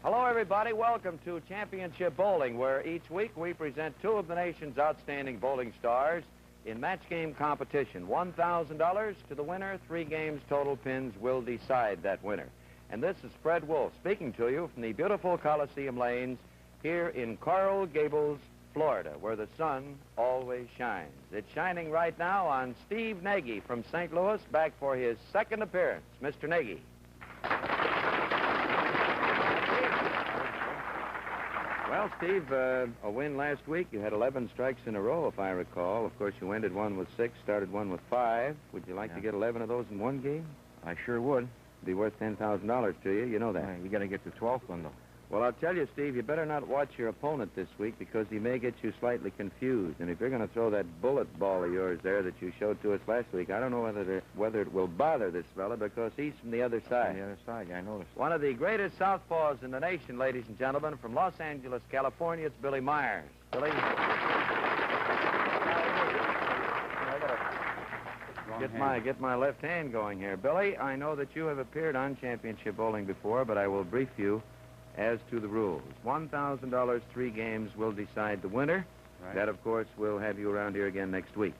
Hello, everybody. Welcome to Championship Bowling, where each week we present two of the nation's outstanding bowling stars in match game competition. $1,000 to the winner. 3 games total. Pins will decide that winner. And this is Fred Wolf speaking to you from the beautiful Coliseum Lanes here in Coral Gables, Florida, where the sun always shines. It's shining right now on Steve Nagy from St. Louis, back for his second appearance. Mr. Nagy. Well, Steve, a win last week. You had 11 strikes in a row, if I recall. Of course, you ended one with 6, started one with 5. Would you like to get 11 of those in one game? I sure would. Be worth $10,000 to you. You know that. You got to get the 12th one, though. Well, I'll tell you, Steve, you better not watch your opponent this week because he may get you slightly confused. And if you're going to throw that bullet ball of yours there that you showed to us last week, I don't know whether it will bother this fella because he's from the other side. From the other side, I noticed. One of the greatest southpaws in the nation, ladies and gentlemen, from Los Angeles, California, it's Billy Myers. Billy? Get my left hand going here. Billy, I know that you have appeared on Championship Bowling before, but I will brief you as to the rules. $1,000, 3 games will decide the winner. Right. That, of course, will have you around here again next week.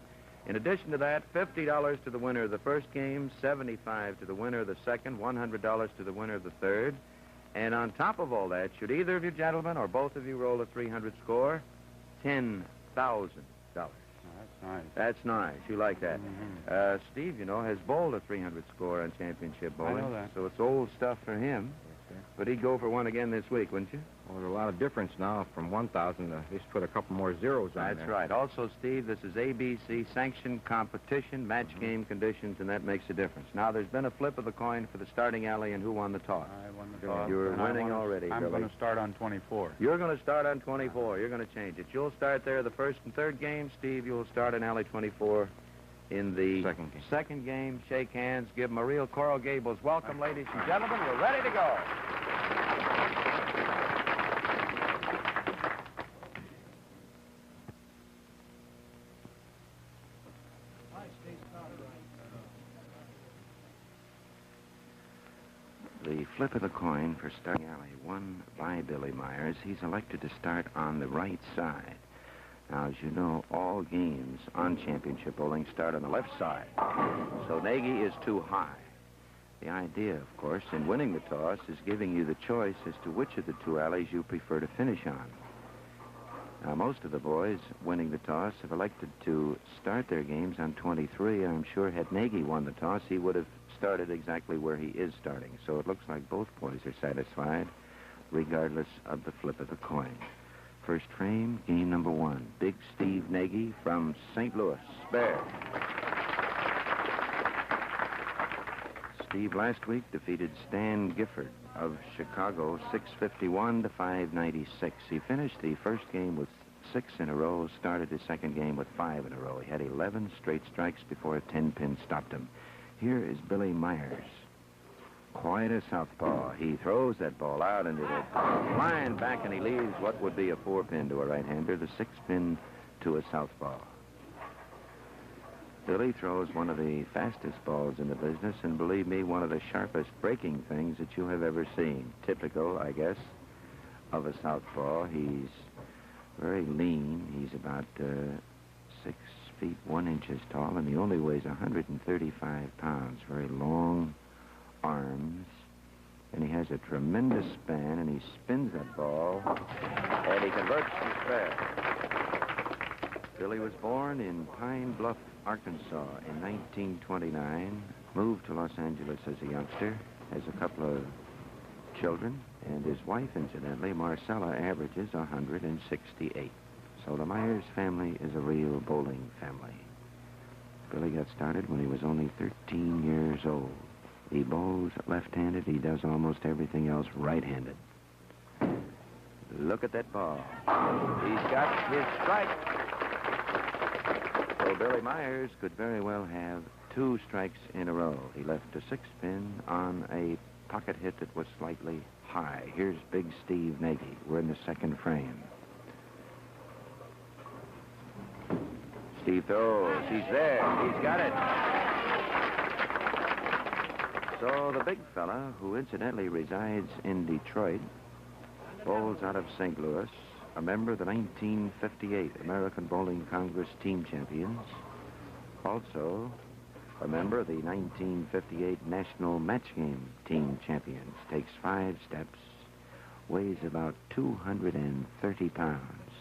In addition to that, $50 to the winner of the first game, $75 to the winner of the second, $100 to the winner of the third. And on top of all that, should either of you gentlemen or both of you roll a 300 score, $10,000. That's nice. That's nice. You like that. Mm-hmm. Steve, you know, has bowled a 300 score on Championship Bowling. I know that. So it's old stuff for him. Yes, sir. But he'd go for one again this week, wouldn't you? Well, there's a lot of difference now from 1,000 to at least put a couple more zeros on there. That's right. Also, Steve, this is ABC sanctioned competition, match game conditions, and that makes a difference. Now, there's been a flip of the coin for the starting alley, and who won the toss? I won the toss. You're winning already, I'm Billy. going to start on 24. You're going to start on 24. You're going to change it. You'll start there the first and third game. Steve, you'll start in alley 24 in the second game. Shake hands. Give them a real Coral Gables welcome, ladies and gentlemen. We're ready to go. The flip of the coin for starting alley won by Billy Myers. He's elected to start on the right side. Now, as you know, all games on Championship Bowling start on the left side. So Nagy is too high. The idea, of course, in winning the toss is giving you the choice as to which of the 2 alleys you prefer to finish on. Now, most of the boys winning the toss have elected to start their games on 23. I'm sure had Nagy won the toss, he would have started exactly where he is starting. So it looks like both boys are satisfied, regardless of the flip of the coin. First frame, game number 1. Big Steve Nagy from St. Louis. Spare. Steve last week defeated Stan Gifford of Chicago 651 to 596. He finished the first game with 6 in a row, started his second game with 5 in a row. He had 11 straight strikes before a 10-pin stopped him. Here is Billy Myers. Quite a southpaw. He throws that ball out and it'll flying back, and he leaves what would be a 4-pin to a right-hander, the 6-pin to a southpaw. Billy throws one of the fastest balls in the business, and believe me, one of the sharpest breaking things that you have ever seen. Typical, I guess, of a southpaw. He's very lean. He's about 6 feet 1 inches tall, and he only weighs 135 pounds. Very long arms, and he has a tremendous span, and he spins that ball, and he converts to spare. Billy was born in Pine Bluff, Arkansas in 1929, moved to Los Angeles as a youngster, has a couple of children, and his wife, incidentally, Marcella, averages 168. So the Myers family is a real bowling family. Billy got started when he was only 13 years old. He bowls left-handed. He does almost everything else right-handed. Look at that ball. He's got his strike. So Billy Myers could very well have 2 strikes in a row. He left a 6-pin on a pocket hit that was slightly high. Here's Big Steve Nagy. We're in the second frame. Steve throws. He's there. He's got it. So the big fella, who incidentally resides in Detroit, bowls out of St. Louis, a member of the 1958 American Bowling Congress team champions. Also, a member of the 1958 National Match Game team champions. Takes 5 steps, weighs about 230 pounds.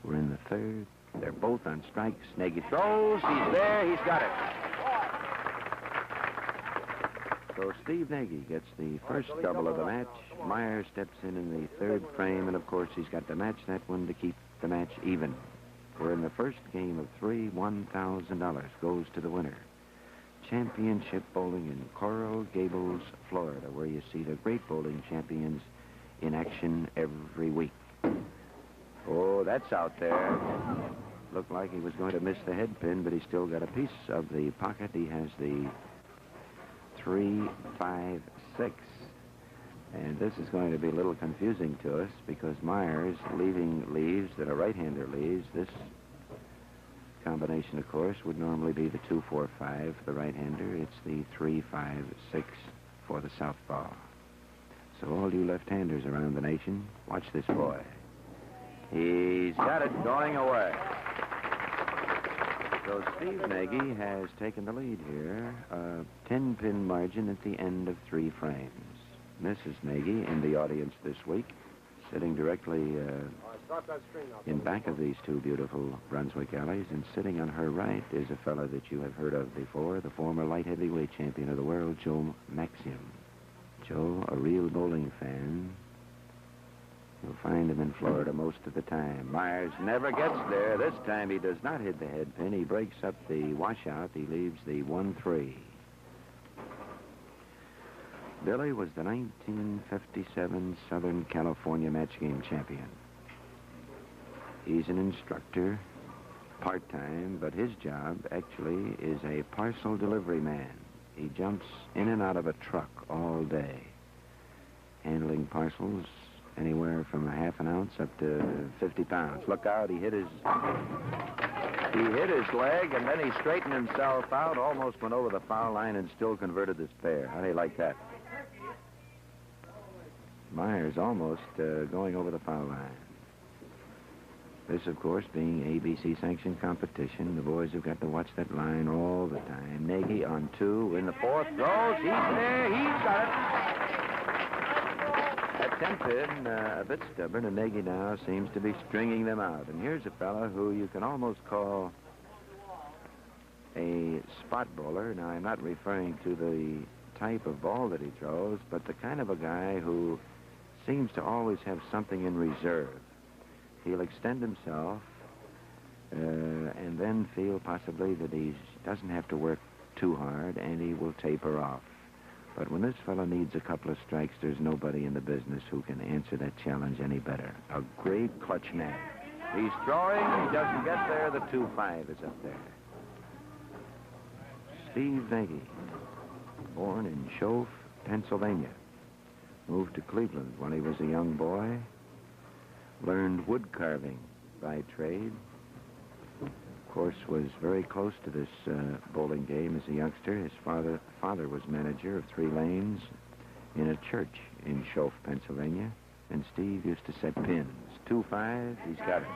We're in the third. They're both on strikes. Nagy throws. He's there. He's got it. So Steve Nagy gets the first double of the match. Meyer steps in the third frame, and of course he's got to match that one to keep the match even. We're in the first game of 3. $1,000 goes to the winner. Championship bowling in Coral Gables, Florida, where you see the great bowling champions in action every week. Oh, that's out there. Looked like he was going to miss the head pin, but he still got a piece of the pocket. He has the 3, 5, 6. And this is going to be a little confusing to us because Myers leaves that a right-hander leaves. This combination, of course, would normally be the 2, 4, 5 for the right-hander. It's the 3, 5, 6 for the southpaw. So all you left-handers around the nation, watch this boy. He's got it going away. So Steve Nagy has taken the lead here, a 10-pin margin at the end of 3 frames. Mrs. Nagy in the audience this week, sitting directly in back of these 2 beautiful Brunswick alleys, and sitting on her right is a fellow that you have heard of before, the former light heavyweight champion of the world, Joe Maxim. Joe, a real bowling fan. You'll find him in Florida most of the time. Myers never gets there. This time he does not hit the head pin. He breaks up the washout. He leaves the 1-3. Billy was the 1957 Southern California Match Game champion. He's an instructor, part-time, but his job actually is a parcel delivery man. He jumps in and out of a truck all day, handling parcels anywhere from a half an ounce up to 50 pounds. Look out, he hit his leg, and then he straightened himself out, almost went over the foul line, and still converted this pair. How do you like that? Myers almost going over the foul line. This, of course, being ABC-sanctioned competition, the boys have got to watch that line all the time. Nagy on 2 in the 4th. Throws. He's there. He's got it. That 10-pin, a bit stubborn, and Nagy now seems to be stringing them out. And here's a fella who you can almost call a spot bowler. Now, I'm not referring to the type of ball that he throws, but the kind of a guy who seems to always have something in reserve. He'll extend himself and then feel possibly that he doesn't have to work too hard, and he will taper off. But when this fellow needs a couple of strikes, there's nobody in the business who can answer that challenge any better. A great clutch man. He's throwing. He doesn't get there. The 2-5 is up there. Steve Nagy, born in Shove, Pennsylvania. Moved to Cleveland when he was a young boy. Learned wood carving by trade. Of course, was very close to this bowling game as a youngster. His father was manager of 3 lanes in a church in Shove, Pennsylvania. And Steve used to set pins. 2-5, he's got it.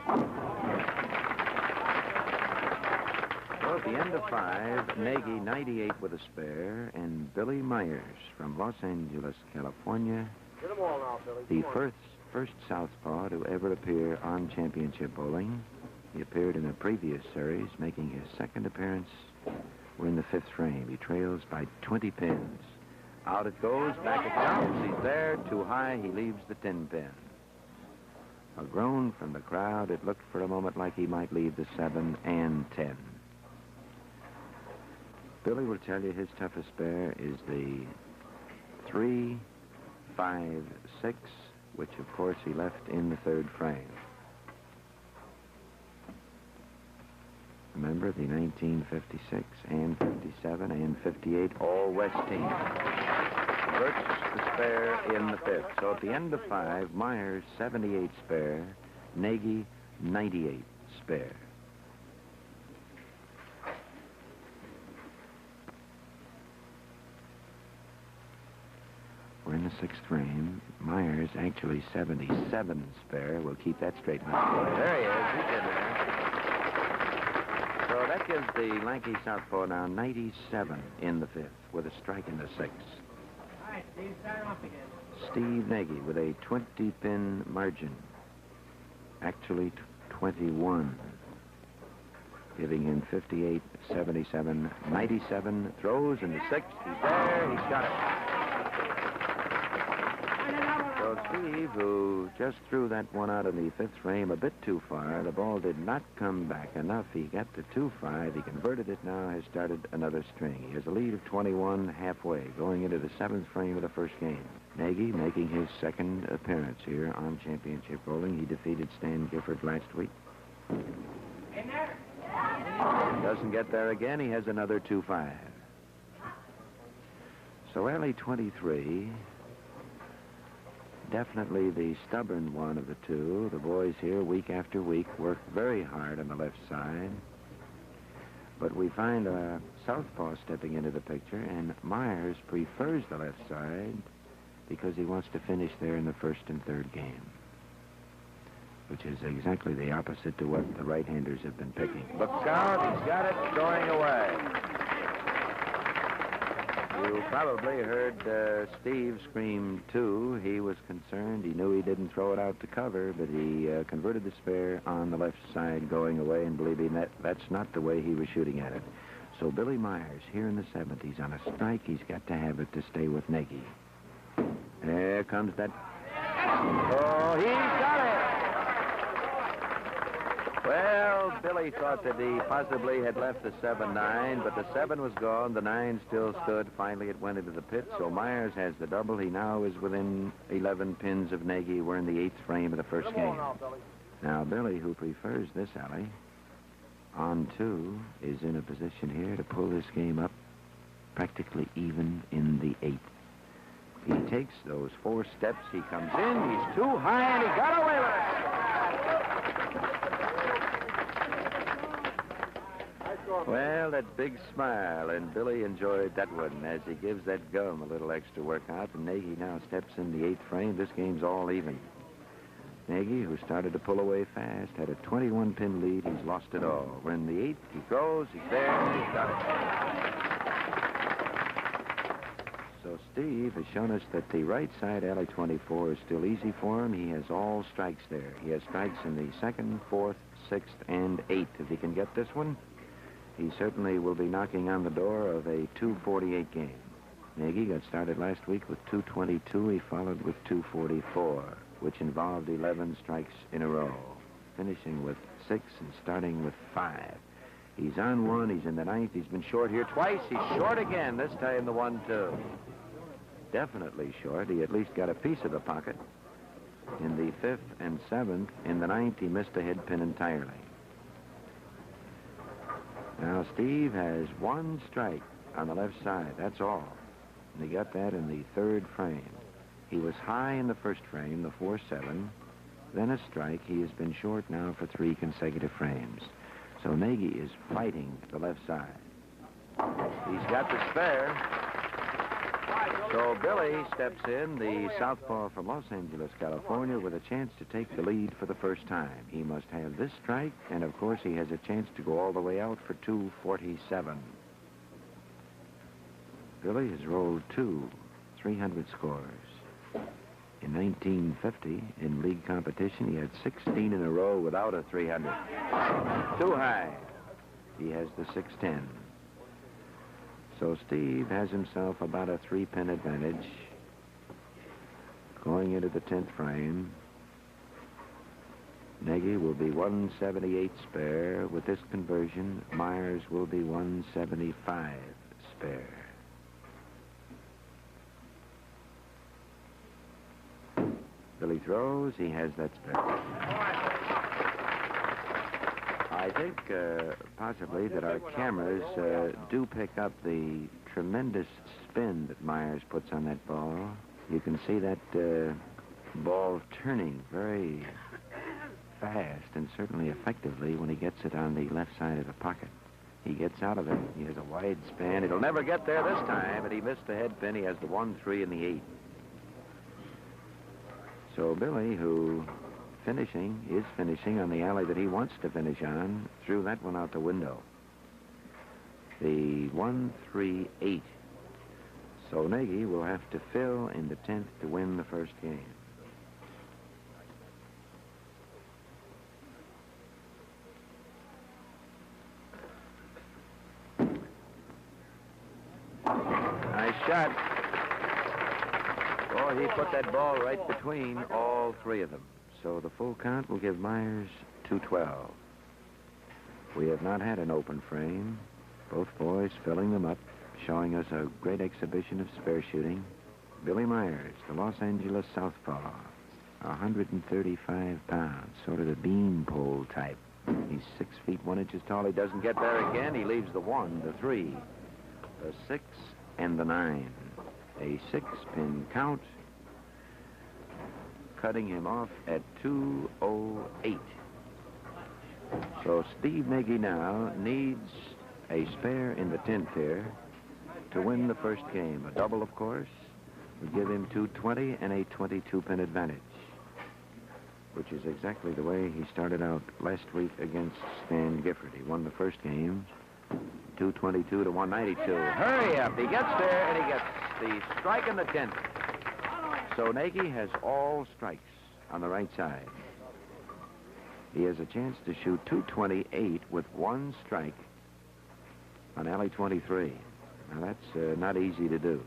Well, at the end of 5, Nagy 98 with a spare, and Billy Myers from Los Angeles, California, Get them all now, Billy. the first southpaw to ever appear on championship bowling. He appeared in a previous series, making his 2nd appearance. We're in the 5th frame. He trails by 20 pins. Out it goes, back it comes. He's there, too high. He leaves the 10-pin. A groan from the crowd. It looked for a moment like he might leave the 7 and 10. Billy will tell you his toughest spare is the 3, 5, 6, which, of course, he left in the 3rd frame. Remember, the 1956 and 57 and 58 all West teams. Birch the spare in the 5th. So at the end of 5, Myers 78 spare, Nagy 98 spare. We're in the 6th frame. Myers actually 77 spare. We'll keep that straight. There he is. He's in there. So that gives the lanky southpaw now 97 in the fifth with a strike in the sixth. All right, Steve, start off again. Steve Nagy with a 20-pin margin. Actually 21. Giving him 58, 77, 97. Throws in the sixth. He's there. He's got it. So Steve, who just threw that one out in the fifth frame a bit too far, the ball did not come back enough. He got to 2-5. He converted it now, has started another string. He has a lead of 21 halfway, going into the seventh frame of the first game. Nagy making his second appearance here on Championship Bowling. He defeated Stan Gifford last week. In there. Doesn't get there again. He has another 2-5. So Alley 23... definitely the stubborn one of the two. The boys here, week after week, work very hard on the left side. But we find a southpaw stepping into the picture, and Myers prefers the left side because he wants to finish there in the first and third game, which is exactly the opposite to what the right-handers have been picking. Look out, he's got it, going away. You probably heard Steve scream, too. He was concerned. He knew he didn't throw it out to cover, but he converted the spare on the left side going away, and believe me, that's not the way he was shooting at it. So Billy Myers, here in the 70s, on a strike, he's got to have it to stay with Nagy. There comes that. Oh, he got it! Well, Billy thought that he possibly had left the 7-9, but the 7 was gone. The 9 still stood. Finally, it went into the pit, so Myers has the double. He now is within 11 pins of Nagy. We're in the 8th frame of the first game. Now, Billy, who prefers this alley, on 2, is in a position here to pull this game up practically even in the 8th. He takes those 4 steps. He comes in. He's too high, and he got away with it. Well, that big smile, and Billy enjoyed that one as he gives that gum a little extra workout, and Nagy now steps in the 8th frame. This game's all even. Nagy, who started to pull away fast, had a 21-pin lead. He's lost it all. We're in the 8th. He throws. He's there. He's got it. So Steve has shown us that the right side alley 24 is still easy for him. He has all strikes there. He has strikes in the 2nd, 4th, 6th, and 8th. If he can get this one, he certainly will be knocking on the door of a 248 game. Nagy got started last week with 222. He followed with 244, which involved 11 strikes in a row, finishing with 6 and starting with 5. He's on 1. He's in the 9th. He's been short here twice. He's short again, this time the 1-2. Definitely short. He at least got a piece of the pocket. In the 5th and 7th, in the 9th, he missed a head pin entirely. Now, Steve has 1 strike on the left side. That's all. And he got that in the 3rd frame. He was high in the 1st frame, the 4-7. Then a strike. He has been short now for 3 consecutive frames. So Nagy is fighting the left side. He's got the spare. So Billy steps in, the southpaw from Los Angeles, California, with a chance to take the lead for the first time. He must have this strike, and of course he has a chance to go all the way out for 247. Billy has rolled 2 300 scores. In 1950, in league competition, he had 16 in a row without a 300. Too high. He has the 610. So Steve has himself about a 3-pin advantage going into the 10th frame. Nagy will be 178 spare. With this conversion, Myers will be 175 spare. Billy throws. He has that spare. I think possibly that our cameras do pick up the tremendous spin that Myers puts on that ball. You can see that ball turning very fast and certainly effectively when he gets it on the left side of the pocket. He gets out of it. He has a wide span. It'll never get there this time, but he missed the head pin. He has the 1-3 and the 8. So Billy, who is finishing on the alley that he wants to finish on, threw that one out the window. The 1-3-8. So Nagy will have to fill in the 10th to win the first game. Nice shot. Oh, he put that ball right between all three of them. So the full count will give Myers 212. We have not had an open frame. Both boys filling them up, showing us a great exhibition of spare shooting. Billy Myers, the Los Angeles southpaw, 135 pounds, sort of the beanpole type. He's 6 feet 1 inches tall. He doesn't get there again. He leaves the 1, the 3, the 6, and the 9. A 6-pin count, cutting him off at 208. So Steve Nagy now needs a spare in the 10th here to win the first game. A double, of course, would give him 220 and a 22-pin advantage, which is exactly the way he started out last week against Stan Gifford. He won the first game, 222 to 192. Hurry up. He gets there, and he gets the strike in the 10th. So Nagy has all strikes on the right side. He has a chance to shoot 228 with 1 strike on alley 23. Now, that's not easy to do.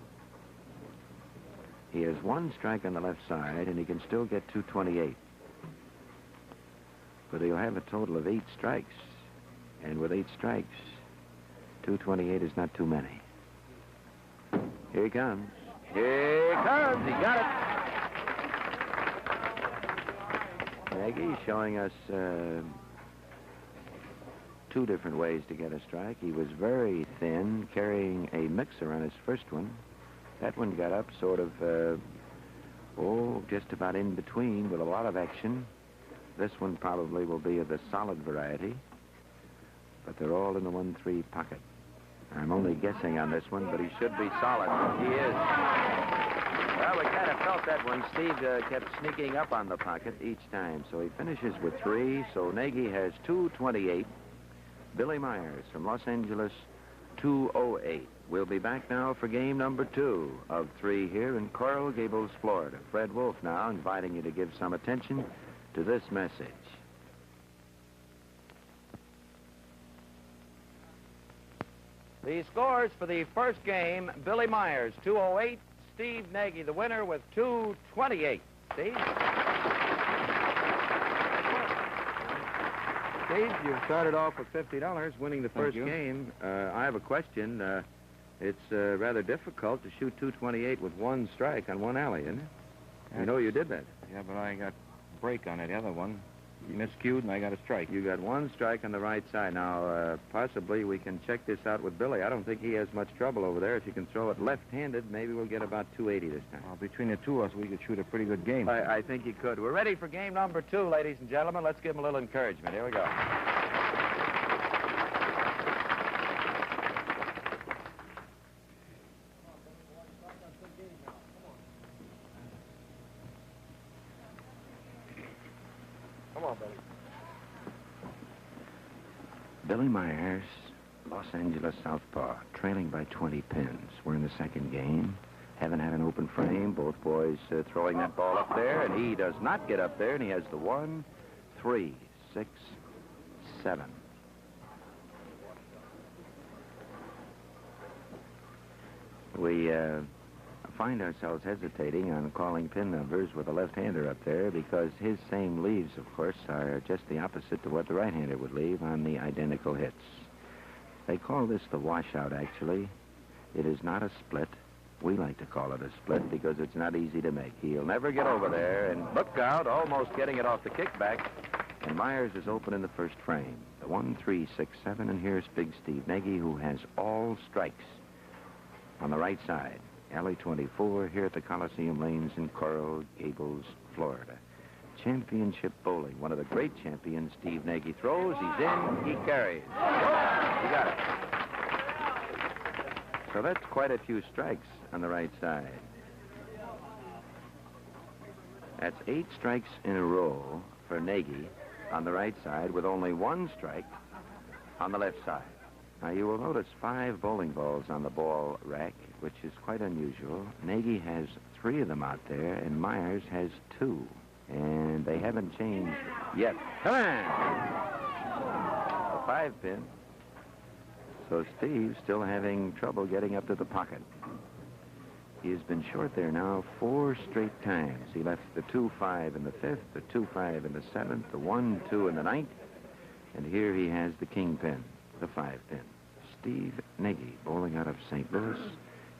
He has 1 strike on the left side, and he can still get 228. But he'll have a total of 8 strikes. And with 8 strikes, 228 is not too many. Here he comes. Here he comes. He got it. Nagy showing us 2 different ways to get a strike. He was very thin, carrying a mixer on his first one. That one got up sort of, just about in between with a lot of action. This one probably will be of the solid variety, but they're all in the 1-3 pocket. I'm only guessing on this one, but he should be solid. He is. Well, we kind of felt that one. Steve kept sneaking up on the pocket each time, so he finishes with 3. So Nagy has 228. Billy Myers from Los Angeles, 208. We'll be back now for game number 2 of 3 here in Coral Gables, Florida. Fred Wolf now inviting you to give some attention to this message. The scores for the first game: Billy Myers, 208. Steve Nagy, the winner, with 228. Steve? Steve, you started off with $50, winning the first game. I have a question. It's rather difficult to shoot 228 with 1 strike on 1 alley, isn't it? You know you did that. Yeah, but I got a break on it. The other one, you miscued, and I got a strike. You got 1 strike on the right side. Now, possibly we can check this out with Billy. I don't think he has much trouble over there. If you can throw it left-handed, maybe we'll get about 280 this time. Well, between the 2 of us, we could shoot a pretty good game. I think you could. We're ready for game number 2, ladies and gentlemen. Let's give him a little encouragement. Here we go. Come on, Billy. Billy Myers, Los Angeles southpaw, trailing by 20 pins. We're in the second game. Haven't had an open frame. Both boys throwing that ball up there, and he does not get up there, and he has the 1, 3, 6, 7. We find ourselves hesitating on calling pin numbers with a left-hander up there because his same leaves, of course, are just the opposite to what the right-hander would leave on the identical hits. They call this the washout, actually. It is not a split. We like to call it a split because it's not easy to make. He'll never get over there, and look out, almost getting it off the kickback. And Myers is open in the first frame. The 1, 3, 6, 7, and here's Big Steve Nagy, who has all strikes on the right side. Alley 24 here at the Coliseum Lanes in Coral Gables, Florida. Championship bowling. One of the great champions, Steve Nagy, throws. He's in. He carries. He got it. So that's quite a few strikes on the right side. That's 8 strikes in a row for Nagy on the right side with only 1 strike on the left side. Now, you will notice 5 bowling balls on the ball rack, which is quite unusual. Nagy has 3 of them out there, and Myers has 2. And they haven't changed yet. Come on! A 5-pin. So Steve's still having trouble getting up to the pocket. He has been short there now 4 straight times. He left the 2-5 in the 5th, the 2-5 in the 7th, the 1-2 in the 9th, and here he has the kingpin, the 5-pin. Steve Nagy, bowling out of St. Louis.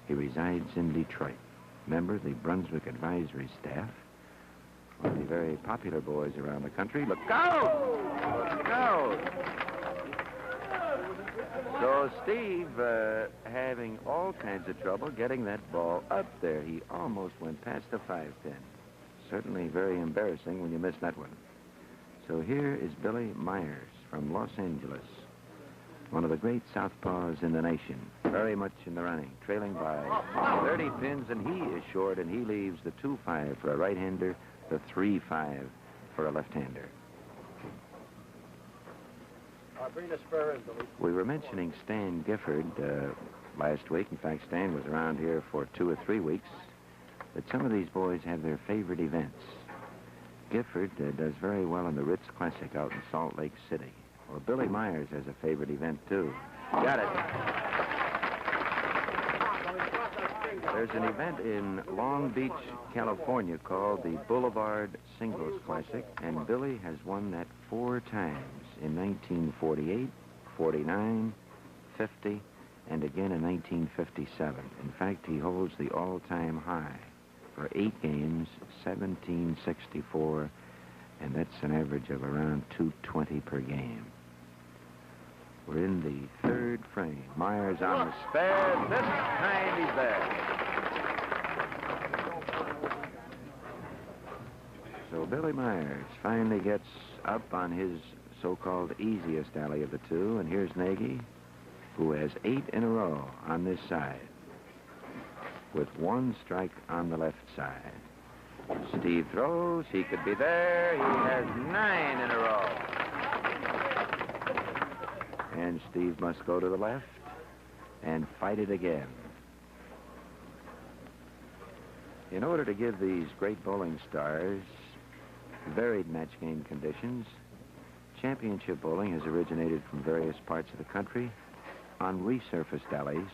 He resides in Detroit. Member of the Brunswick Advisory Staff. One of the very popular boys around the country. Look out! Look out! So Steve having all kinds of trouble getting that ball up there. He almost went past the 5-pin. Certainly very embarrassing when you miss that one. So here is Billy Myers from Los Angeles. One of the great southpaws in the nation. Very much in the running. Trailing by 30 pins, and he is short, and he leaves the 2-5 for a right-hander, the 3-5 for a left-hander. Bring the spur in, Billy. We were mentioning Stan Gifford last week. In fact, Stan was around here for 2 or 3 weeks. But some of these boys have their favorite events. Gifford does very well in the Ritz Classic out in Salt Lake City. Well, Billy Myers has a favorite event, too. Got it. There's an event in Long Beach, California called the Boulevard Singles Classic, and Billy has won that 4 times in 1948, 49, 50, and again in 1957. In fact, he holds the all-time high for 8 games, 1764, and that's an average of around 220 per game. We're in the 3rd frame. Myers on the spare. This time he's there. So Billy Myers finally gets up on his so-called easiest alley of the 2, and here's Nagy, who has 8 in a row on this side, with 1 strike on the left side. Steve throws. He could be there. He has 9 in a row. And Steve must go to the left and fight it again. In order to give these great bowling stars varied match game conditions, championship bowling has originated from various parts of the country on resurfaced alleys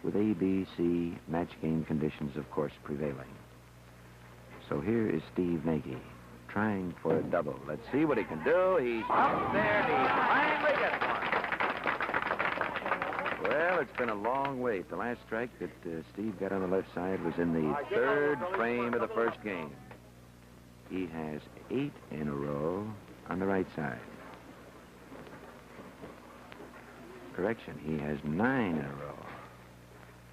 with A, B, C match game conditions, of course, prevailing. So here is Steve Nagy trying for a double. Let's see what he can do. He's up there, and he finally gets one. Well, it's been a long wait. The last strike that Steve got on the left side was in the 3rd frame of the 1st game. He has 8 in a row on the right side. Correction, he has 9 in a row.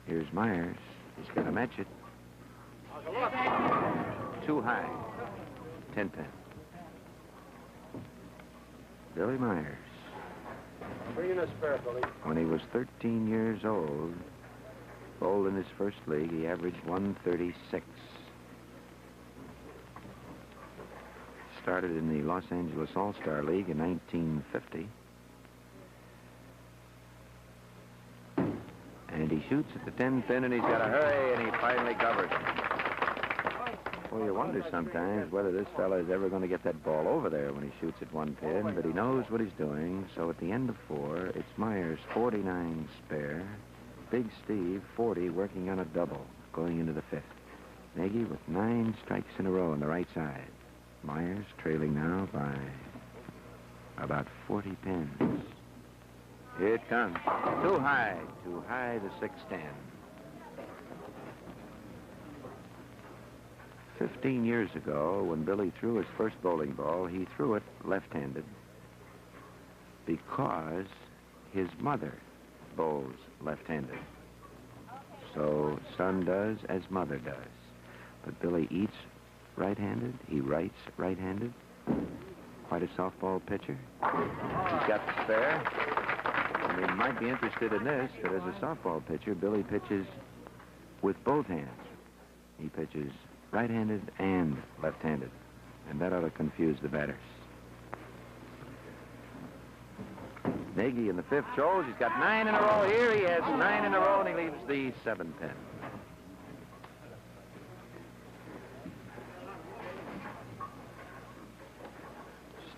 Here's Myers. He's going to match it. Too high. 10-pin. Billy Myers. Bring in a spare, Billy. When he was 13 years old, bowled in his first league, he averaged 136. Started in the Los Angeles All-Star League in 1950. And he shoots at the 10-pin, and he's got to hurry, and he finally covers it. Well, you wonder sometimes whether this fella is ever going to get that ball over there when he shoots at 1 pin, but he knows what he's doing. So at the end of 4, it's Myers 49 spare, Big Steve 40 working on a double going into the 5th. Nagy with 9 strikes in a row on the right side. Myers trailing now by about 40 pins. Here it comes. Too high, the 6-10. 15 years ago, when Billy threw his first bowling ball, he threw it left-handed because his mother bowls left-handed. So son does as mother does. But Billy eats right-handed. He writes right-handed. Quite a softball pitcher. He's got the spare. And you might be interested in this, that as a softball pitcher, Billy pitches with both hands. He pitches right-handed and left-handed, and that ought to confuse the batters. Nagy in the fifth throws. He's got 9 in a row here. He has 9 in a row, and he leaves the 7 pin.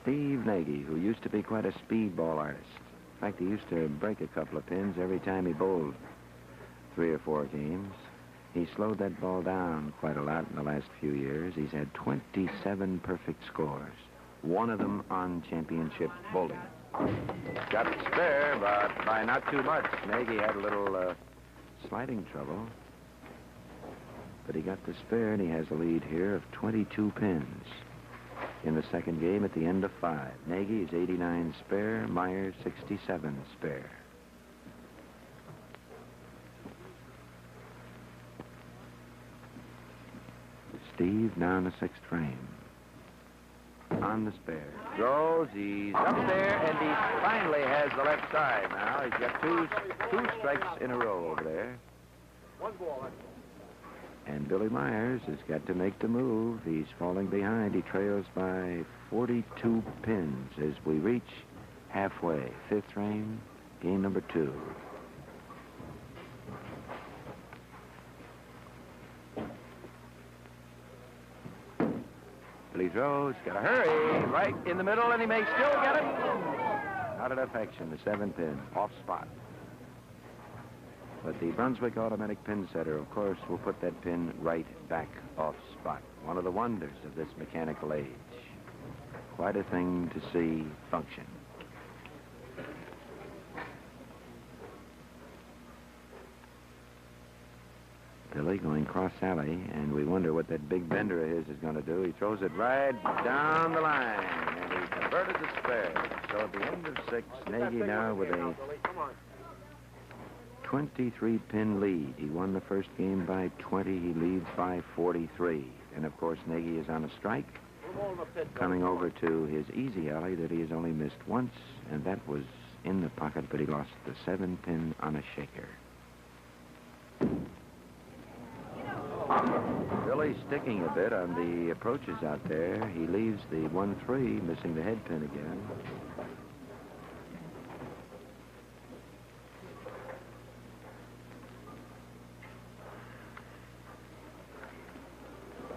Steve Nagy, who used to be quite a speedball artist. In fact, he used to break a couple of pins every time he bowled 3 or 4 games. He slowed that ball down quite a lot in the last few years. He's had 27 perfect scores, one of them on championship bowling. Got the spare, but by not too much. Nagy had a little sliding trouble. But he got the spare, and he has a lead here of 22 pins. In the second game at the end of 5. Nagy is 89 spare, Myers 67 spare. Steve now in the 6th frame. On the spare. Throws, he's up there, and he finally has the left side now. He's got two strikes in a row over there. One ball. And Billy Myers has got to make the move. He's falling behind. He trails by 42 pins as we reach halfway. 5th frame, game number 2. Billy throws, got to hurry, right in the middle, and he may still get it. Not enough action, the 7 pin, off spot. But the Brunswick automatic pin setter, of course, will put that pin right back off spot. One of the wonders of this mechanical age. Quite a thing to see function. Billy going cross alley, and we wonder what that big bender of his is going to do. He throws it right down the line, and he converted the spare. So at the end of 6, Nagy now with a 23-pin lead. He won the first game by 20. He leads by 43. And, of course, Nagy is on a strike, coming over to his easy alley that he has only missed once, and that was in the pocket, but he lost the 7-pin on a shaker. Billy sticking a bit on the approaches out there. He leaves the 1-3, missing the head pin again.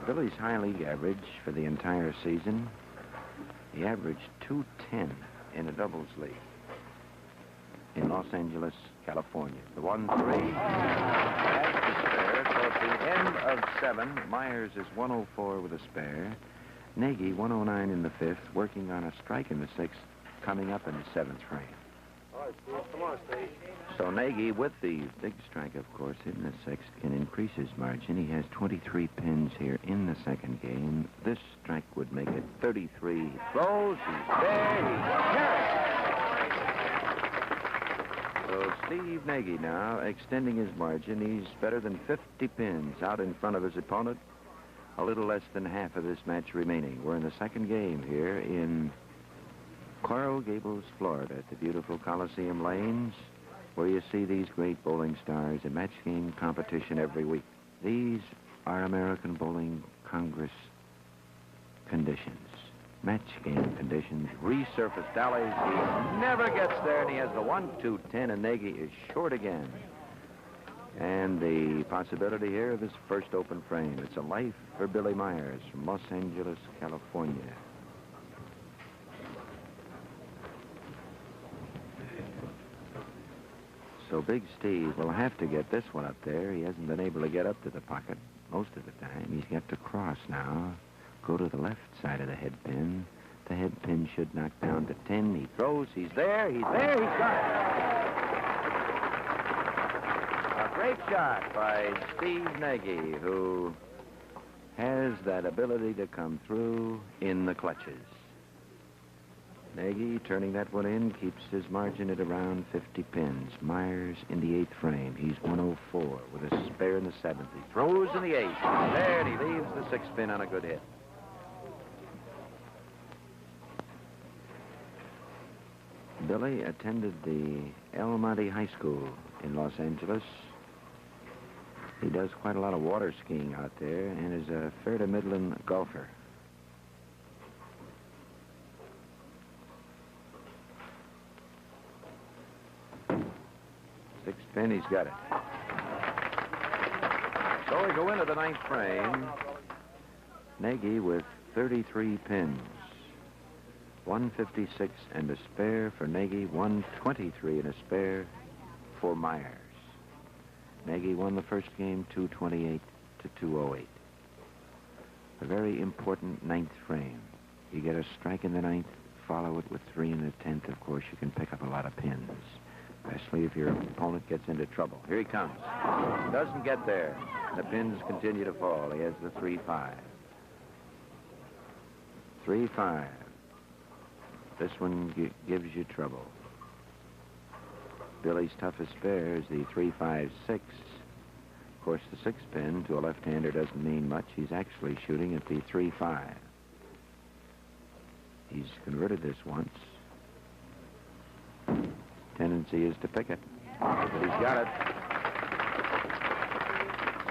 Billy's high league average for the entire season, he averaged 210 in a doubles league in Los Angeles, California. The 1-3 has the spare, so at the end of 7, Myers is 104 with a spare. Nagy 109 in the 5th, working on a strike in the 6th, coming up in the 7th frame. All right, Steve. Come on, Steve. So Nagy, with the big strike, of course, in the 6th, can increase his margin. He has 23 pins here in the second game. This strike would make it 33. He throws, he's there, So Steve Nagy now extending his margin. He's better than 50 pins out in front of his opponent. A little less than half of this match remaining. We're in the second game here in Coral Gables, Florida, at the beautiful Coliseum Lanes, where you see these great bowling stars in match game competition every week. These are American Bowling Congress conditions. Match game conditions, resurfaced alleys. He never gets there, and he has the 1-2-10, and Nagy is short again. And the possibility here of his first open frame. It's a life for Billy Myers from Los Angeles, California. So Big Steve will have to get this one up there. He hasn't been able to get up to the pocket most of the time. He's got to cross now. Go to the left side of the head pin. The head pin should knock down to 10. He throws. He's there. He's there. He's got it. A great shot by Steve Nagy, who has that ability to come through in the clutches. Nagy turning that one in, keeps his margin at around 50 pins. Myers in the 8th frame. He's 104 with a spare in the 7th. He throws in the 8th. There, and he leaves the 6th pin on a good hit. Billy attended the El Monte High School in Los Angeles. He does quite a lot of water skiing out there and is a fair to middling golfer. Six pin, he's got it. So we go into the ninth frame. Nagy with 33 pins. 156 and a spare for Nagy, 123 and a spare for Myers. Nagy won the first game 228 to 208. A very important ninth frame. You get a strike in the ninth, follow it with 3 in the 10th. Of course, you can pick up a lot of pins, especially if your opponent gets into trouble. Here he comes. Doesn't get there. The pins continue to fall. He has the 3-5. 3-5. This one gives you trouble. Billy's toughest spare is the 3-5-6. Of course, the 6 pin to a left-hander doesn't mean much. He's actually shooting at the 3-5. He's converted this once. Tendency is to pick it, but he's got it.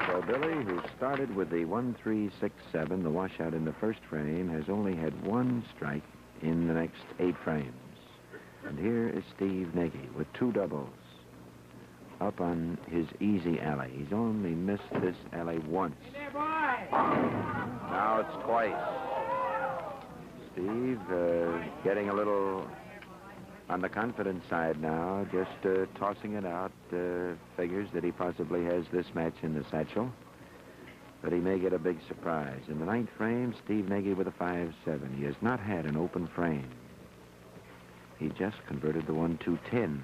So Billy, who started with the 1-3-6-7, the washout in the first frame, has only had one strike in the next 8 frames. And here is Steve Nagy with 2 doubles up on his easy alley. He's only missed this alley once. Now it's twice. Steve getting a little on the confident side now, just tossing it out, figures that he possibly has this match in the satchel. But he may get a big surprise. In the ninth frame, Steve Nagy with a 5-7. He has not had an open frame. He just converted the 1-2-10.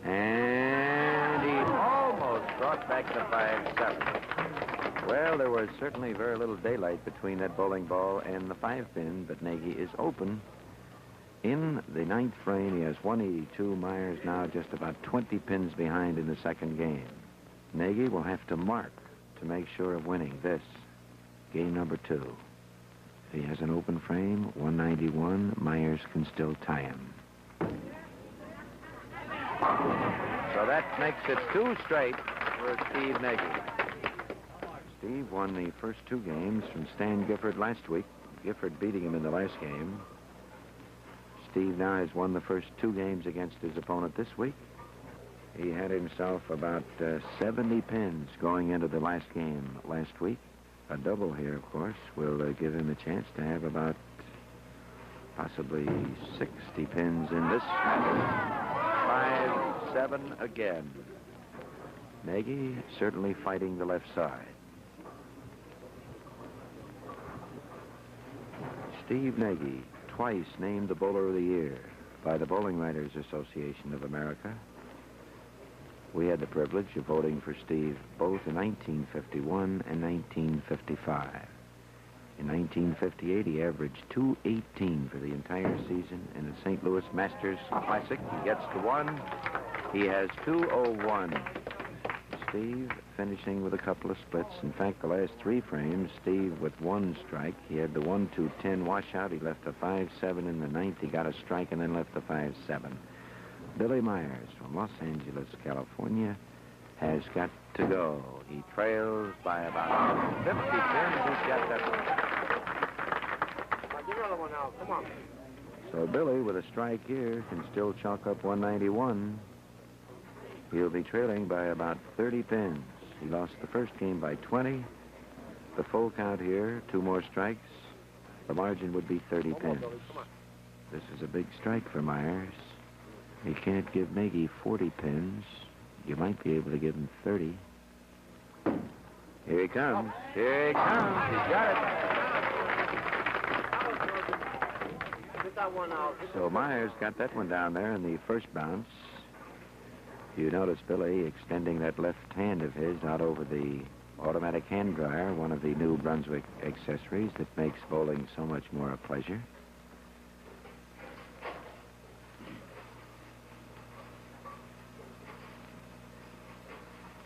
And he almost brought back the 5-7. Well, there was certainly very little daylight between that bowling ball and the 5-pin, but Nagy is open. In the ninth frame, he has 182. Myers now just about 20 pins behind in the second game. Nagy will have to mark to make sure of winning this, game number 2. If he has an open frame, 191, Myers can still tie him. So that makes it 2 straight for Steve Nagy. Steve won the first 2 games from Stan Gifford last week. Gifford beating him in the last game. Steve now has won the first 2 games against his opponent this week. He had himself about 70 pins going into the last game last week. A double here, of course, will give him a chance to have about possibly 60 pins in this match. 5-7 again. Nagy certainly fighting the left side. Steve Nagy, twice named the Bowler of the Year by the Bowling Writers Association of America. We had the privilege of voting for Steve both in 1951 and 1955. In 1958, he averaged .218 for the entire season in the St. Louis Masters Classic. He gets to 1. He has .201. Steve finishing with a couple of splits. In fact, the last 3 frames, Steve with 1 strike. He had the 1-2-10 washout. He left a 5-7 in the ninth. He got a strike and then left the 5-7. Billy Myers from Los Angeles, California, has got to go. He trails by about 50 pins. He's got that one. Get another one out. Come on. So Billy, with a strike here, can still chalk up 191. He'll be trailing by about 30 pins. He lost the first game by 20. The full count here, 2 more strikes. The margin would be 30 pins. This is a big strike for Myers. He can't give Nagy 40 pins. You might be able to give him 30. Here he comes. Here he comes. He's got it. Get that one out. So Myers got that one down there in the first bounce. You notice Billy extending that left hand of his out over the automatic hand dryer, one of the New Brunswick accessories that makes bowling so much more a pleasure.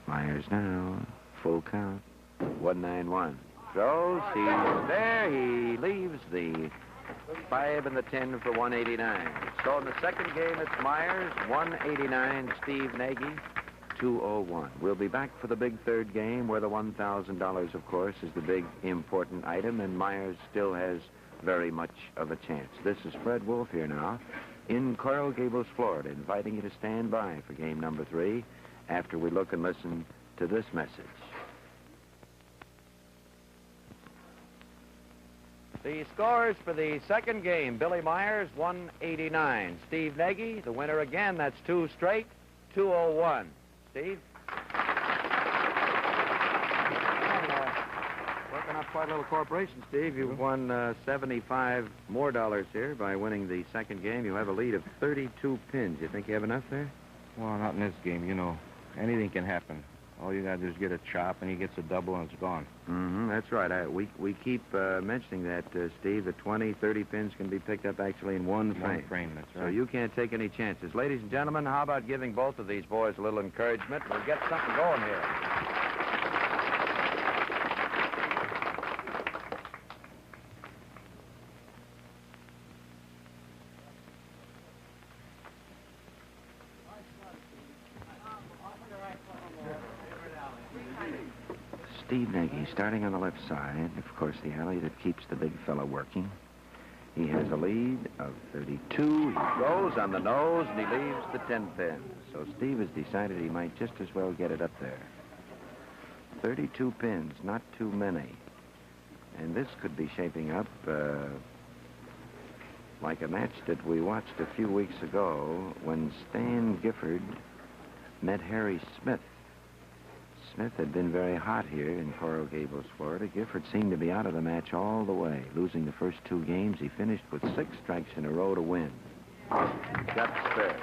Myers now, full count, 191. Throws, he's there, he leaves the 5 and the 10 for 189. So in the second game, it's Myers, 189, Steve Nagy, 201. We'll be back for the big third game where the $1,000, of course, is the big important item, and Myers still has very much of a chance. This is Fred Wolf here now in Coral Gables, Florida, inviting you to stand by for game number 3 after we look and listen to this message. The scores for the second game, Billy Myers, 189. Steve Nagy, the winner again, that's 2 straight, 201. Steve? Working up quite a little corporation, Steve. You've won 75 more dollars here by winning the second game. You have a lead of 32 pins. You think you have enough there? Well, not in this game, you know. Anything can happen. All you got to do is get a chop, and he gets a double, and it's gone. That's right. We keep mentioning that, Steve, that 20, 30 pins can be picked up actually in one frame. One frame, that's right. So you can't take any chances. Ladies and gentlemen, how about giving both of these boys a little encouragement? We'll get something going here. Steve Nagy starting on the left side. Of course, the alley that keeps the big fella working. He has a lead of 32. He goes on the nose, and he leaves the 10 pins. So Steve has decided he might just as well get it up there. 32 pins, not too many. And this could be shaping up like a match that we watched a few weeks ago when Stan Gifford met Harry Smith. Smith had been very hot here in Coral Gables, Florida. Gifford seemed to be out of the match all the way. Losing the first 2 games, he finished with 6 strikes in a row to win. Got spare.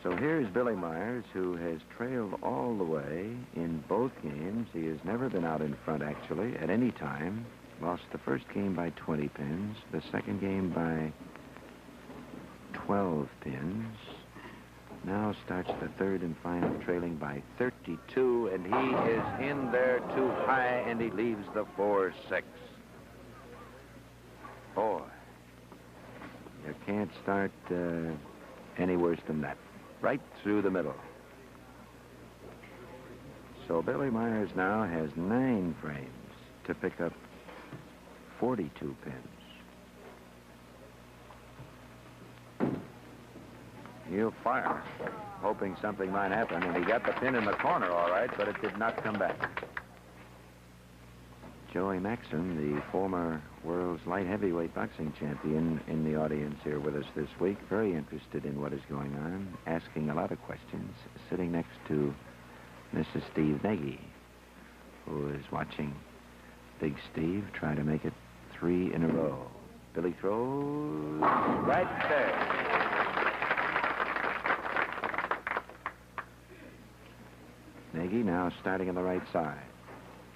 So here's Billy Myers, who has trailed all the way in both games. He has never been out in front, actually, at any time. Lost the first game by 20 pins, the second game by 12 pins. Now starts the third and final, trailing by 32, and he is in there too high, and he leaves the 4-6. Boy, you can't start any worse than that. Right through the middle. So Billy Myers now has 9 frames to pick up 42 pins. He'll fire, hoping something might happen, and he got the pin in the corner all right, but it did not come back. Joey Maxson, the former world's light heavyweight boxing champion, in the audience here with us this week, very interested in what is going on, asking a lot of questions, sitting next to Mrs. Steve Nagy, who is watching Big Steve try to make it 3 in a row. Billy throws right there. Nagy now starting on the right side.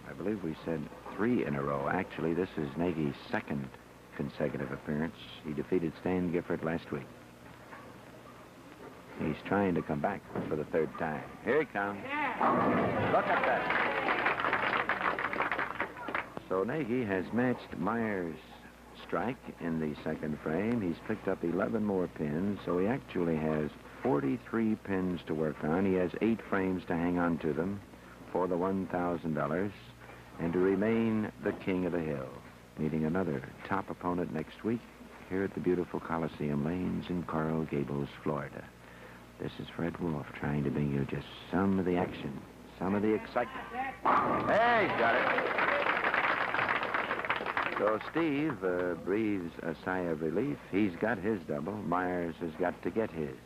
I believe we said 3 in a row. Actually, this is Nagy's second consecutive appearance. He defeated Stan Gifford last week. He's trying to come back for the 3rd time. Here he comes. Look at that. So Nagy has matched Myers' strike in the second frame. He's picked up 11 more pins, so he actually has 43 pins to work on. He has 8 frames to hang on to them for the $1,000 and to remain the king of the hill, meeting another top opponent next week here at the beautiful Coliseum Lanes in Coral Gables, Florida. This is Fred Wolf trying to bring you just some of the action, some of the excitement. Hey, he's got it. So Steve breathes a sigh of relief. He's got his double. Myers has got to get his.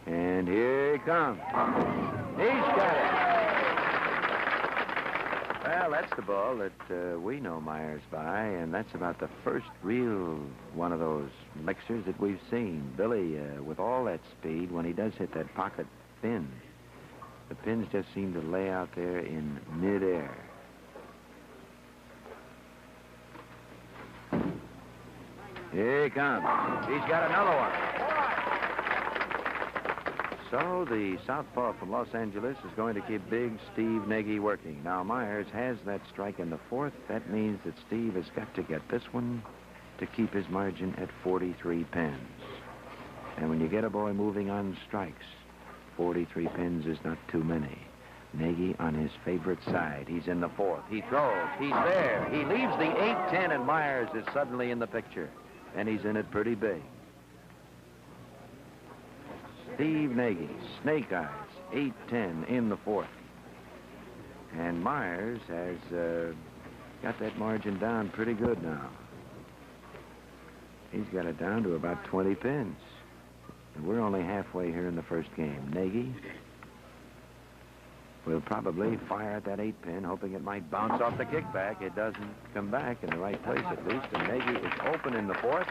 And here he comes. He's got it. Well, that's the ball that we know Myers by, and that's about the first real one of those mixers that we've seen. Billy, with all that speed, when he does hit that pocket pin, the pins just seem to lay out there in midair. Here he comes. He's got another one. So the southpaw from Los Angeles is going to keep big Steve Nagy working. Now Myers has that strike in the fourth. That means that Steve has got to get this one to keep his margin at 43 pins. And when you get a boy moving on strikes, 43 pins is not too many. Nagy on his favorite side. He's in the fourth. He throws. He's there. He leaves the 8-10, and Myers is suddenly in the picture. And he's in it pretty big. Steve Nagy, snake eyes, 8-10 in the fourth. And Myers has got that margin down pretty good now. He's got it down to about 20 pins. And we're only halfway here in the first game. Nagy will probably fire at that 8-pin, hoping it might bounce off the kickback. It doesn't come back in the right place, at least. And Nagy is open in the fourth.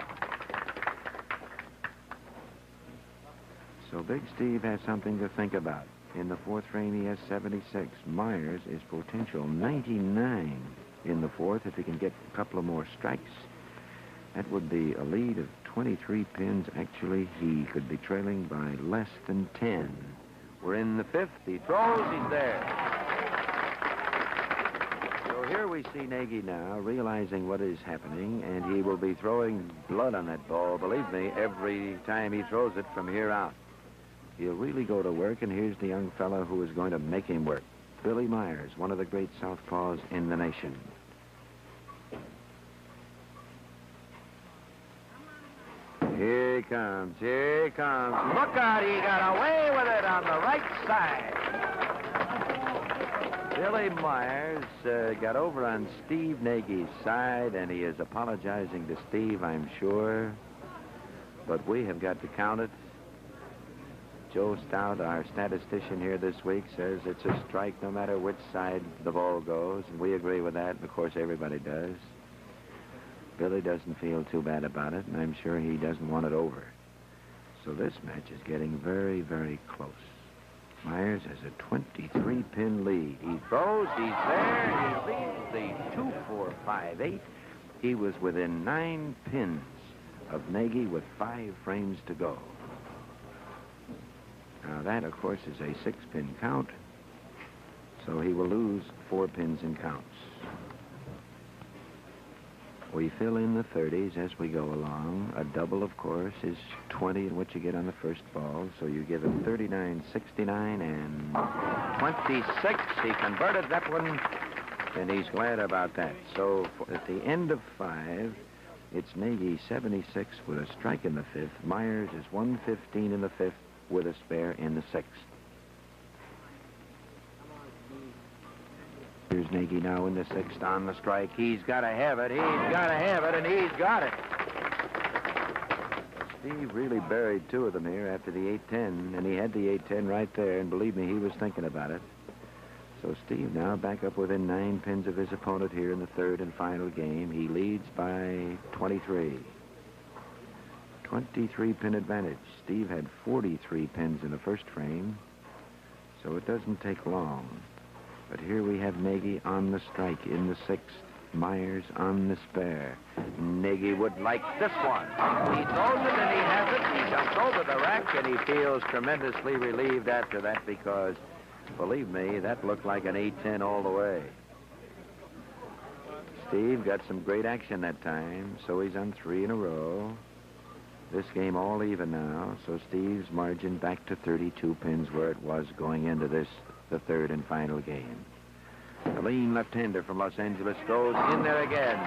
So Big Steve has something to think about. In the fourth frame, he has 76. Myers is potential 99 in the fourth. If he can get a couple of more strikes, that would be a lead of 23 pins. Actually, he could be trailing by less than 10. We're in the fifth. He throws. He's there. So here we see Nagy now realizing what is happening, and he will be throwing blood on that ball, believe me, every time he throws it from here out. He'll really go to work, and here's the young fellow who is going to make him work. Billy Myers, one of the great southpaws in the nation. Here he comes. Here he comes. Look out, he got away with it on the right side. Billy Myers got over on Steve Nagy's side, and he is apologizing to Steve, I'm sure. But we have got to count it. Joe Stout, our statistician here this week, says it's a strike no matter which side the ball goes, and we agree with that, and of course everybody does. Billy doesn't feel too bad about it, and I'm sure he doesn't want it over. So this match is getting very, very close. Myers has a 23-pin lead. He throws, he's there, he leads the 2-4-5-8. He was within 9 pins of Nagy with 5 frames to go. Now that, of course, is a 6-pin count, so he will lose 4 pins in counts. We fill in the 30s as we go along. A double, of course, is 20 in what you get on the first ball, so you give him 39, 69, and 26. He converted that one, and he's glad about that. So at the end of 5, it's Nagy 76 with a strike in the 5th. Myers is 115 in the 5th. With a spare in the 6th. Here's Nagy now in the 6th on the strike. He's got to have it. He's got to have it, and he's got it. Steve really buried 2 of them here after the 8-10, and he had the 8-10 right there, and believe me, he was thinking about it. So Steve now back up within 9 pins of his opponent here in the 3rd and final game. He leads by 23. 23-pin advantage. Steve had 43 pins in the first frame, so it doesn't take long. But here we have Nagy on the strike in the 6th. Myers on the spare. Nagy would like this one. He throws it and he has it. He jumps over the rack and he feels tremendously relieved after that because, believe me, that looked like an 8-10 all the way. Steve got some great action that time, so he's on 3 in a row. This game all even now, so Steve's margin back to 32 pins where it was going into this, the 3rd and final game. The lean left-hander from Los Angeles goes in there again.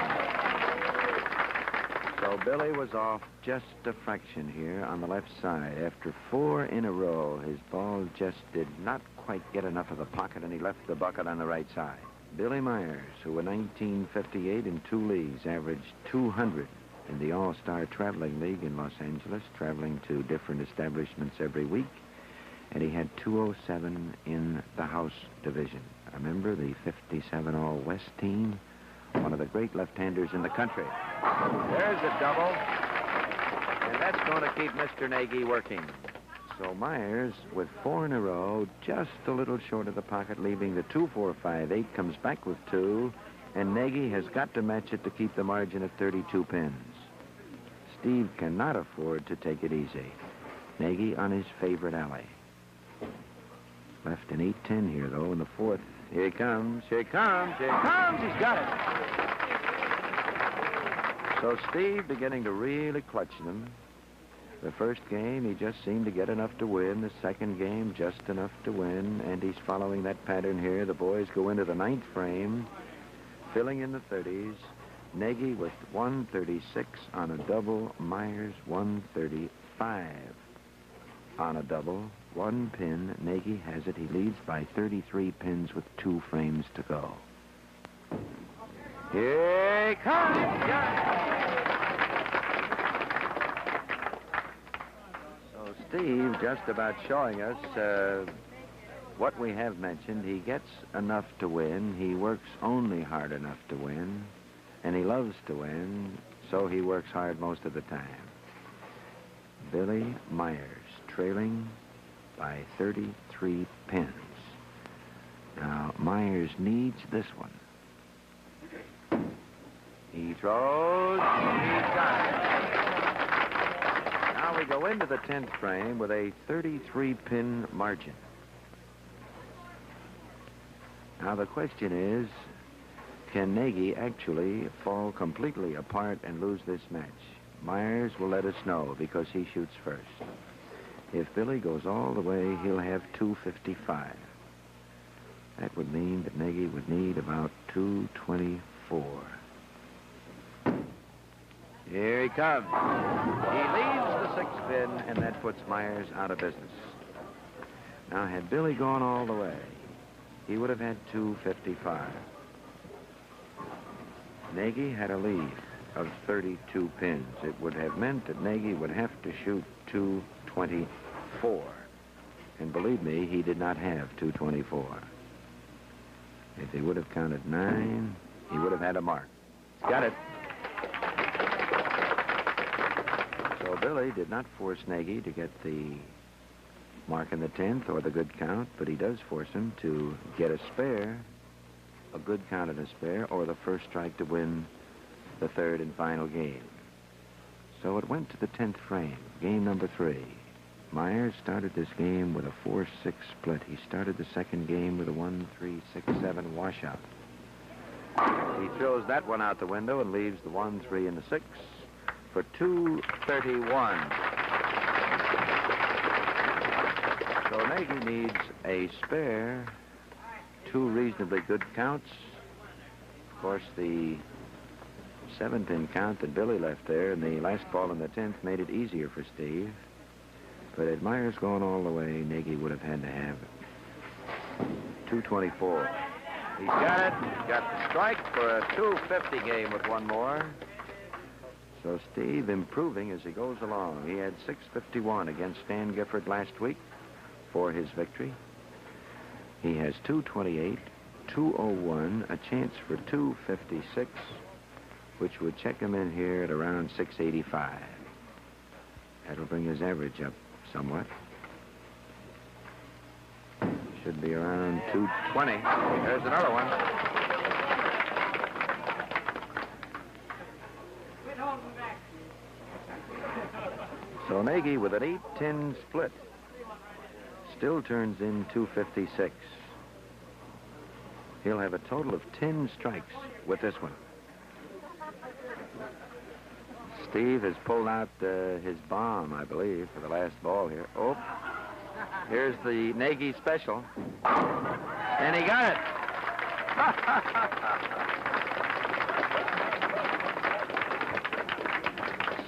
So Billy was off just a fraction here on the left side. After 4 in a row, his ball just did not quite get enough of the pocket, and he left the bucket on the right side. Billy Myers, who in 1958 in 2 leagues averaged 200 in the All-Star Traveling League in Los Angeles, traveling to different establishments every week, and he had 207 in the House Division. Remember the 57 All-West team? One of the great left-handers in the country. There's a double, and that's going to keep Mr. Nagy working. So Myers, with 4 in a row, just a little short of the pocket, leaving the 2-4-5-8, comes back with 2, and Nagy has got to match it to keep the margin at 32 pins. Steve cannot afford to take it easy. Nagy on his favorite alley. Left an 8-10 here, though, in the fourth. Here he comes. Here he comes. Here he comes. He's got it. So Steve beginning to really clutch them. The first game, he just seemed to get enough to win. The second game, just enough to win. And he's following that pattern here. The boys go into the ninth frame, filling in the 30s. Nagy with 136 on a double. Myers 135 on a double. One pin. Nagy has it. He leads by 33 pins with 2 frames to go. Here he comes. So Steve just about showing us what we have mentioned. He gets enough to win. He works only hard enough to win. And he loves to win, so he works hard most of the time. Billy Myers trailing by 33 pins. Now, Myers needs this one. He throws. He's got it. Now we go into the 10th frame with a 33-pin margin. Now the question is, can Nagy actually fall completely apart and lose this match? Myers will let us know because he shoots first. If Billy goes all the way, he'll have 255. That would mean that Nagy would need about 224. Here he comes. He leaves the 6th pin, and that puts Myers out of business. Now, had Billy gone all the way, he would have had 255. Nagy had a lead of 32 pins. It would have meant that Nagy would have to shoot 224. And believe me, he did not have 224. If he would have counted 9, he would have had a mark. Got it. So Billy did not force Nagy to get the mark in the 10th or the good count, but he does force him to get a spare, a good count and a spare, or the first strike to win the 3rd and final game. So it went to the 10th frame, game number 3. Myers started this game with a 4-6 split. He started the second game with a 1-3-6-7 washout. He throws that one out the window and leaves the 1, 3, and the 6 for 231. So Nagy needs a spare, 2 reasonably good counts. Of course, the 7-pin count that Billy left there in the last ball in the 10th made it easier for Steve. But had Myers gone all the way, Nagy would have had to have 224. He's got it. He's got the strike for a 250 game with one more. So Steve improving as he goes along. He had 651 against Stan Gifford last week for his victory. He has 228, 201, a chance for 256, which would check him in here at around 685. That'll bring his average up somewhat. Should be around 220. There's another one. So Nagy with an 8-10 split still turns in 256. He'll have a total of 10 strikes with this one. Steve has pulled out his bomb, I believe, for the last ball here. Oh, here's the Nagy special. And he got it.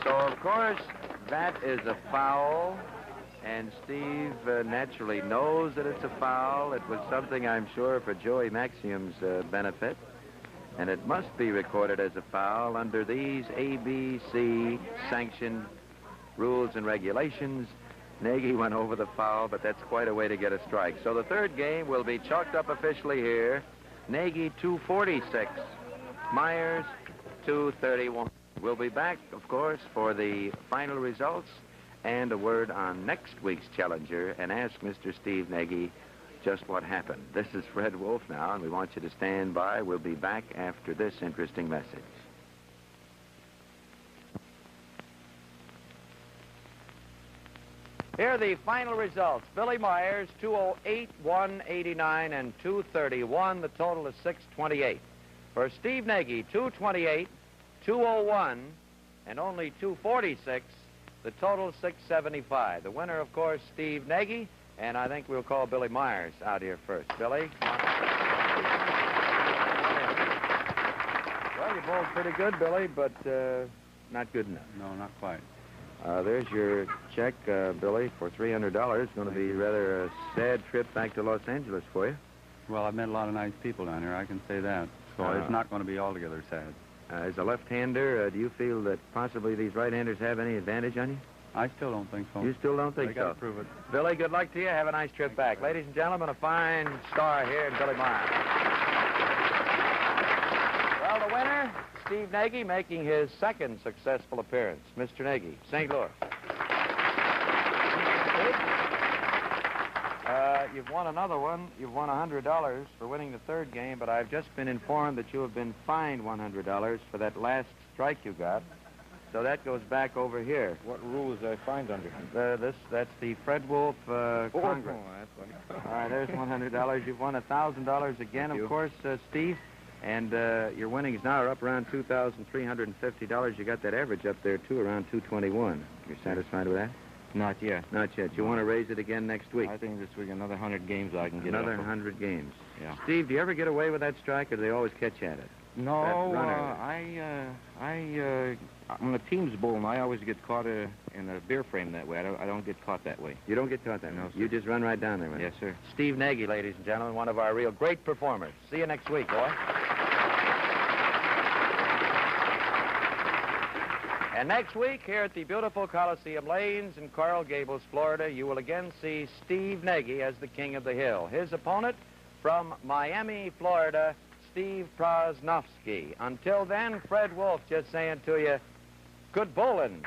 So, of course, that is a foul. And Steve naturally knows that it's a foul. It was something, I'm sure, for Joey Maxium's benefit. And it must be recorded as a foul under these ABC sanctioned rules and regulations. Nagy went over the foul, but that's quite a way to get a strike. So the 3rd game will be chalked up officially here. Nagy 246, Myers 231. We'll be back, of course, for the final results and a word on next week's challenger and ask Mr. Steve Nagy just what happened. This is Fred Wolf now, and we want you to stand by. We'll be back after this interesting message. Here are the final results. Billy Myers, 208, 189, and 231. The total is 628. For Steve Nagy, 228, 201, and only 246. The total is 675. The winner, of course, Steve Nagy, and I think we'll call Billy Myers out here first. Billy? Well, you bowled pretty good, Billy, but not good enough. No, not quite. There's your check, Billy, for $300. Going to be rather a sad trip back to Los Angeles for you. Well, I've met a lot of nice people down here, I can say that. So it's not going to be altogether sad. As a left-hander, do you feel that possibly these right-handers have any advantage on you? I still don't think so. You still don't think I so? got to prove it. Billy, good luck to you. Have a nice trip back. Ladies and gentlemen, a fine star here in Billy Myers. Well, the winner, Steve Nagy, making his second successful appearance. Mr. Nagy, St. Louis. You've won another one. You've won $100 for winning the third game, but I've just been informed that you have been fined $100 for that last strike you got. So that goes back over here. What rules I find under? That's the Fred Wolf Congress. That's funny. All right, there's $100. You've won $1,000 again, of course, Steve. And your winnings now are up around $2,350. You got that average up there, too, around 221. You're satisfied with that? Not yet. Not yet. You want to raise it again next week? I think this week another 100 games I can get. Another 100 games. Yeah. Steve, do you ever get away with that strike, or do they always catch at it? No, runner. when the team's bowling, I always get caught in a beer frame that way. I don't get caught that way. You don't get caught that way? No, sir. You just run right down there with it? Yes, sir. Steve Nagy, ladies and gentlemen, one of our real great performers. See you next week, boy. And next week, here at the beautiful Coliseum Lanes in Coral Gables, Florida, you will again see Steve Nagy as the King of the Hill. His opponent from Miami, Florida, Steve Prosnofsky. Until then, Fred Wolf just saying to you, good bowling.